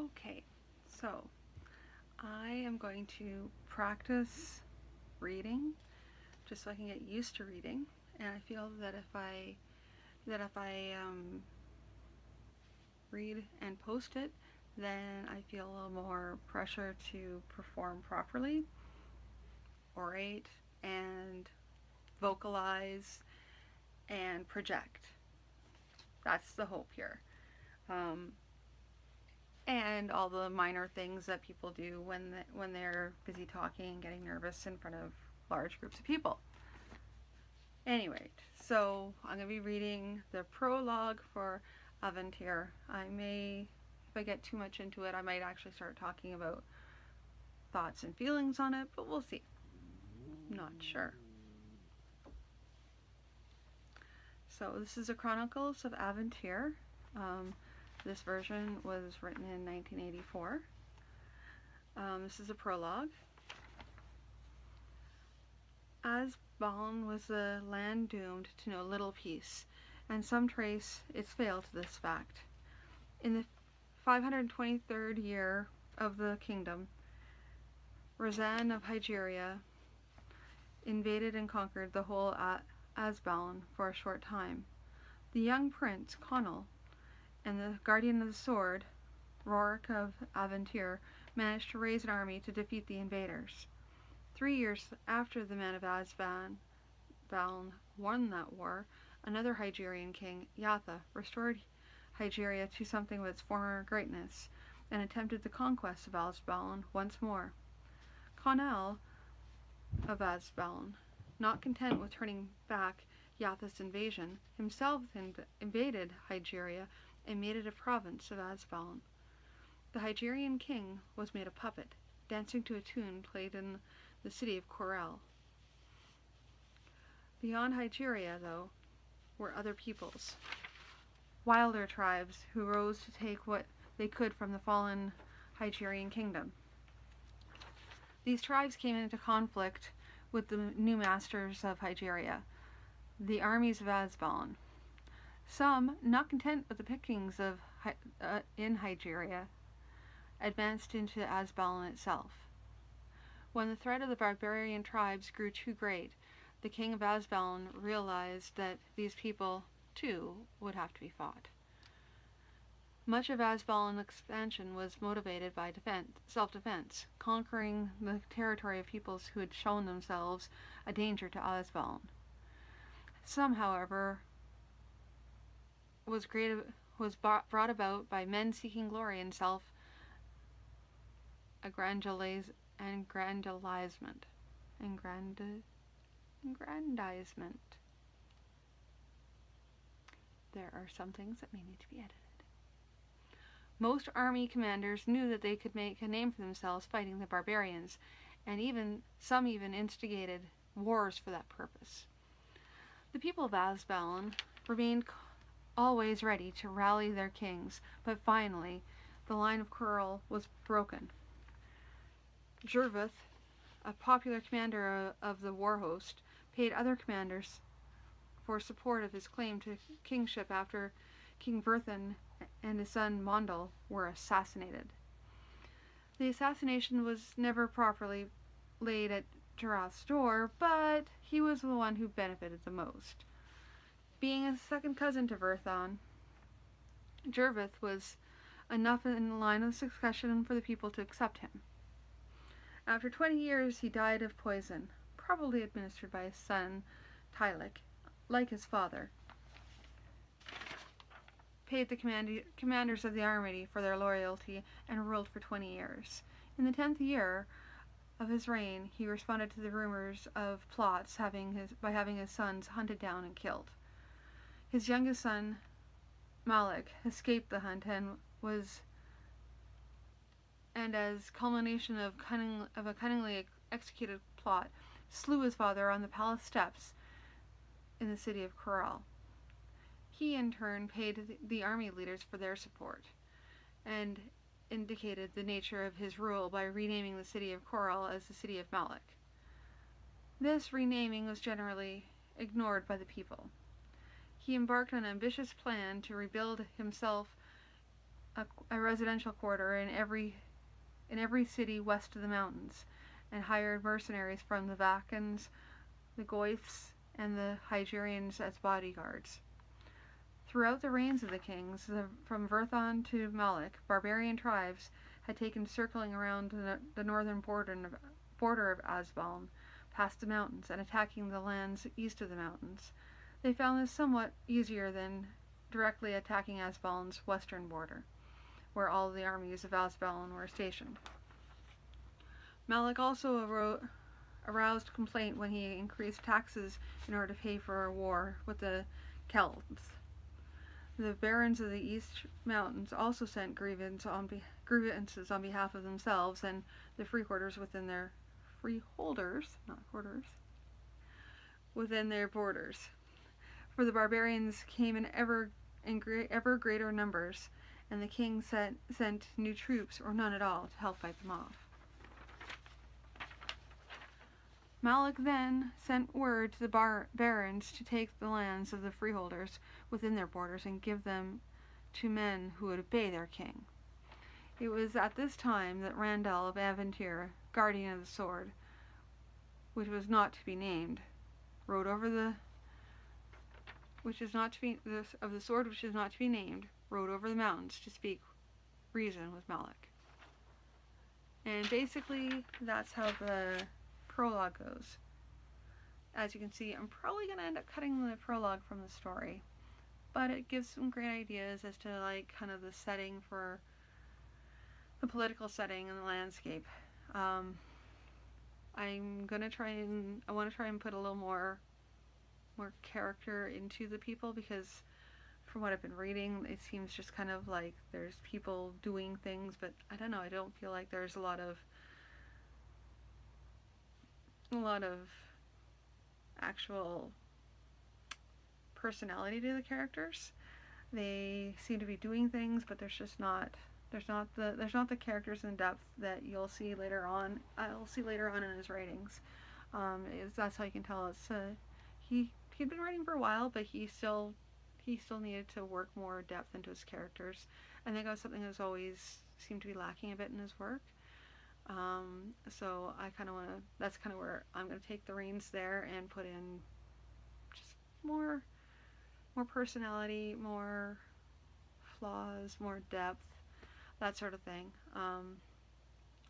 Okay, so I am going to practice reading just so I can get used to reading, and I feel that if I read and post it, then I feel a little more pressure to perform properly, orate, and vocalize and project. That's the hope here. And all the minor things that people do when they're busy talking and getting nervous in front of large groups of people. Anyway, so I'm going to be reading the prologue for Avantir. If I get too much into it, I might actually start talking about thoughts and feelings on it, but we'll see. Not sure. So this is the Chronicles of Avantir. This version was written in 1984. This is a prologue. Asbaln was a land doomed to know little peace, and some trace its fail to this fact. In the 523rd year of the kingdom, Razan of Hygeria invaded and conquered the whole Asbaln for a short time. The young prince, Conall, and the guardian of the sword, Rorik of Avantir, managed to raise an army to defeat the invaders. 3 years after the men of Asbaln won that war, another Hygerian king, Yatha, restored Hygeria to something of its former greatness and attempted the conquest of Asbaln once more. Conall of Asbaln, not content with turning back Yatha's invasion, himself invaded Hygeria and made it a province of Asbaln. The Hygerian king was made a puppet, dancing to a tune played in the city of Corel. Beyond Hygeria, though, were other peoples, wilder tribes who rose to take what they could from the fallen Hygerian kingdom. These tribes came into conflict with the new masters of Hygeria, the armies of Asbaln. Some, not content with the pickings in Hygeria, advanced into Asbaln itself. When the threat of the barbarian tribes grew too great, the king of Asbaln realized that these people, too, would have to be fought. Much of Asbaln's expansion was motivated by self-defense, conquering the territory of peoples who had shown themselves a danger to Asbaln. Some, however, was brought about by men seeking glory and self-aggrandizement. There are some things that may need to be edited. Most army commanders knew that they could make a name for themselves fighting the barbarians, and some even instigated wars for that purpose. The people of Asbaln remained always ready to rally their kings, but finally the line of Corel was broken. Gervith, a popular commander of the war host, paid other commanders for support of his claim to kingship after King Verthin and his son Mondal were assassinated. The assassination was never properly laid at Gerath's door, but he was the one who benefited the most. Being a second cousin to Verthin, Gervith was enough in the line of succession for the people to accept him. After 20 years, he died of poison, probably administered by his son, Tylik, like his father. Paid the commanders of the army for their loyalty and ruled for 20 years. In the 10th year of his reign, he responded to the rumors of plots by having his sons hunted down and killed. His youngest son, Malik, escaped the hunt and as culmination of a cunningly executed plot, slew his father on the palace steps in the city of Corel. He, in turn, paid the army leaders for their support, and indicated the nature of his rule by renaming the city of Corel as the city of Malik. This renaming was generally ignored by the people. He embarked on an ambitious plan to rebuild himself a residential quarter in every city west of the mountains, and hired mercenaries from the Vakans, the Goiths, and the Hygerians as bodyguards. Throughout the reigns of the kings, from Verthon to Malek, barbarian tribes had taken circling around the northern border of Asbaln, past the mountains, and attacking the lands east of the mountains. They found this somewhat easier than directly attacking Asbaln's western border, where all the armies of Asbaln were stationed. Malek also aroused complaint when he increased taxes in order to pay for a war with the Celts. The barons of the East Mountains also sent grievances on behalf of themselves and the freeholders within their borders. For the barbarians came in ever greater numbers, and the king sent new troops, or none at all, to help fight them off. Malek then sent word to the barons to take the lands of the freeholders within their borders and give them to men who would obey their king. It was at this time that Randall of Avantir, guardian of the sword, which was not to be named, rode over the mountains to speak reason with Malek. And basically, that's how the prologue goes. As you can see, I'm probably going to end up cutting the prologue from the story, but it gives some great ideas as to like kind of the setting for the political setting and the landscape. I want to try and put a little more character into the people, because from what I've been reading, it seems just kind of like there's people doing things, but I don't know, I don't feel like there's a lot of actual personality to the characters. They seem to be doing things, but there's not the characters in depth that you'll see later on. I'll see later on in his writings. That's how you can tell he'd been writing for a while, but he still needed to work more depth into his characters. I think that was something that's always seemed to be lacking a bit in his work. So I kind of want to, that's kind of where I'm going to take the reins there and put in just more personality, more flaws, more depth, that sort of thing.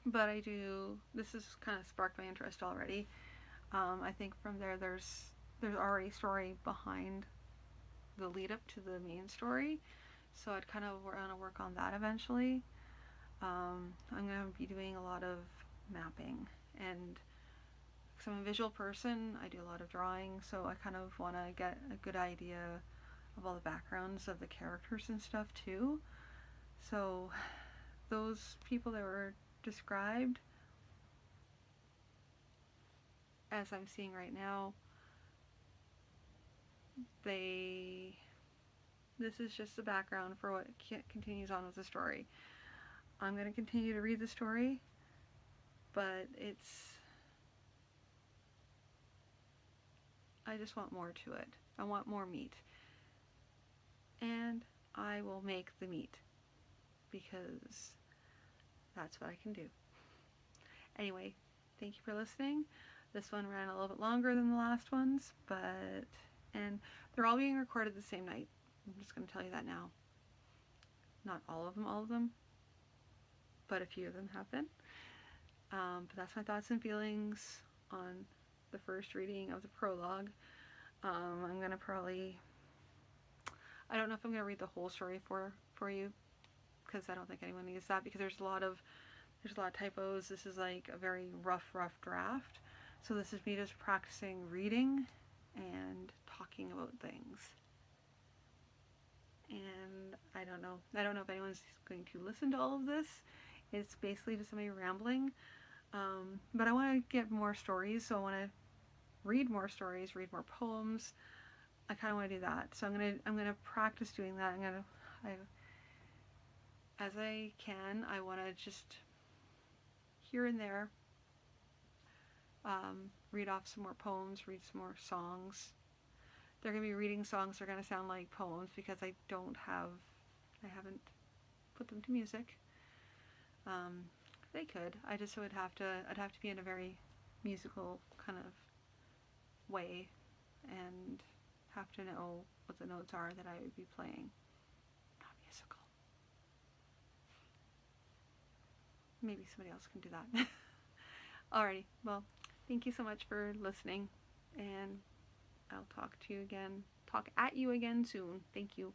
But this has kind of sparked my interest already. I think from there's already story behind the lead up to the main story, so I'd kind of want to work on that eventually. I'm going to be doing a lot of mapping, and because I'm a visual person, I do a lot of drawing, so I kind of want to get a good idea of all the backgrounds of the characters and stuff too. So those people that were described, as I'm seeing right now, this is just the background for what continues on with the story. I'm going to continue to read the story, but I just want more to it. I want more meat. And I will make the meat, because that's what I can do. Anyway, thank you for listening. This one ran a little bit longer than the last ones, and they're all being recorded the same night. I'm just going to tell you that now. Not all of them, but a few of them have been. But that's my thoughts and feelings on the first reading of the prologue. I'm going to I don't know if I'm going to read the whole story for you, because I don't think anyone needs that, because there's a lot of typos. This is like a very rough draft. So this is me just practicing reading and talking about things. And I don't know if anyone's going to listen to all of this. It's basically just somebody rambling. But I want to get more stories, so I want to read more stories, read more poems. I kind of want to do that. So I'm gonna practice doing that. As I can, I want to just here and there read off some more poems, read some more songs. They're going to be reading songs that are going to sound like poems, because I haven't put them to music. They could. I'd have to be in a very musical kind of way and have to know what the notes are that I would be playing. Not musical. Maybe somebody else can do that. Alrighty, well, thank you so much for listening, and I'll talk at you again soon. Thank you.